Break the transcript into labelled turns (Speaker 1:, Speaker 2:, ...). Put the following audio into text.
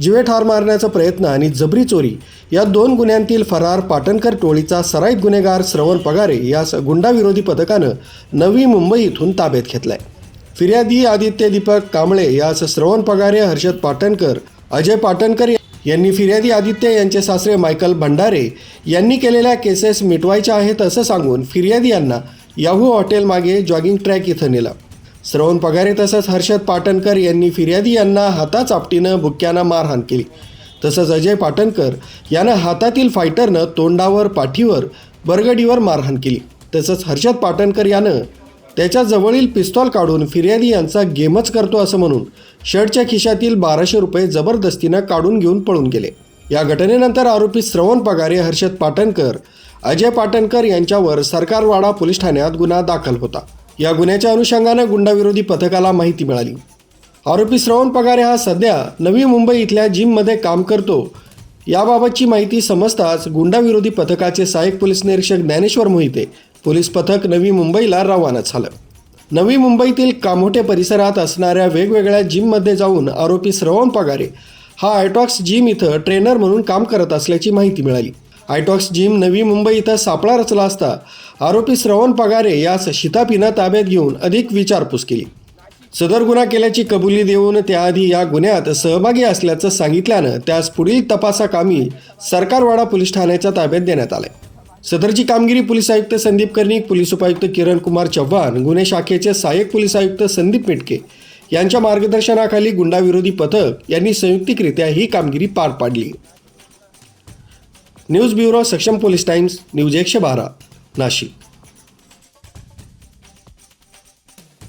Speaker 1: जीवे ठार मारण्याचा प्रयत्न आणि जबरी चोरी या 2 गुन्ह्यांतील फरार पाटणकर टोळीचा सराईत गुन्हेगार श्रवण पगारे यास गुंडाविरोधी पथकानं नवी मुंबई इथून ताब्यात घेतलाय। फिर्यादी आदित्य दीपक कांबळे यास श्रवण पगारे, हर्षद पाटणकर, अजय पाटणकर यांनी फिर्यादी आदित्य यांचे सासरे मायकल भंडारे यांनी केलेल्या केसेस मिटवायच्या आहेत असं सांगून फिर्यादी यांना याहू हॉटेल मागे जॉगिंग ट्रॅक इथं नेलं। श्रवण पगारे तसंच हर्षद पाटणकर यांनी फिर्यादी यांना हाताचापटीनं बुक्क्यानं मारहाण केली। तसंच अजय पाटणकर यानं हातातील फायटरनं तोंडावर, पाठीवर, बरगडीवर मारहाण केली। तसंच हर्षद पाटणकर यानं त्याच्या जवळील पिस्तॉल काढून फिर्यादी यांचा गेमच करतो असं म्हणून शर्टच्या खिशातील 1200 रुपये जबरदस्तीनं काढून घेऊन पळून गेले। या घटनेनंतर आरोपी श्रवण पगारे, हर्षद पाटणकर, अजय पाटणकर यांच्यावर सरकारवाडा पोलीस ठाण्यात गुन्हा दाखल होता। या गुन्ह्याच्या अनुषंगानं गुंडाविरोधी पथकाला माहिती मिळाली। आरोपी श्रवण पगारे हा सध्या नवी मुंबई इथल्या जिममध्ये काम करतो। याबाबतची माहिती समजताच गुंडाविरोधी पथकाचे सहाय्यक पोलीस निरीक्षक ज्ञानेश्वर मोहिते पोलीस पथक नवी मुंबईला रवाना झालं। नवी मुंबईतील कामोठे परिसरात असणाऱ्या वेगवेगळ्या जिममध्ये जाऊन आरोपी श्रवण पगारे हा आयटॉक्स जिम इथं ट्रेनर म्हणून काम करत असल्याची माहिती मिळाली। आयटॉक्स जिम नवी मुंबई इथं सापळा रचला असता आरोपी श्रवण पगारे यास शिताफीनं ताब्यात घेऊन अधिक विचारपूस केली। सदर गुन्हा केल्याची कबुली देऊन त्याआधी या गुन्ह्यात सहभागी असल्याचं सांगितल्यानं त्यास पुढील तपासाकामी सरकारवाडा पोलीस ठाण्याच्या ताब्यात देण्यात आले। सदरची कामगिरी पोलीस आयुक्त संदीप कर्णिक, पोलीस उपायुक्त किरण कुमार चव्हाण, गुन्हे शाखेचे सहाय्यक पोलीस आयुक्त संदीप मिटके यांच्या मार्गदर्शनाखाली गुंडाविरोधी पथक यांनी संयुक्तिकरित्या ही कामगिरी पार पाडली। न्यूज ब्युरो, सक्षम पोलीस टाइम्स, न्यूज 112, नाशिक।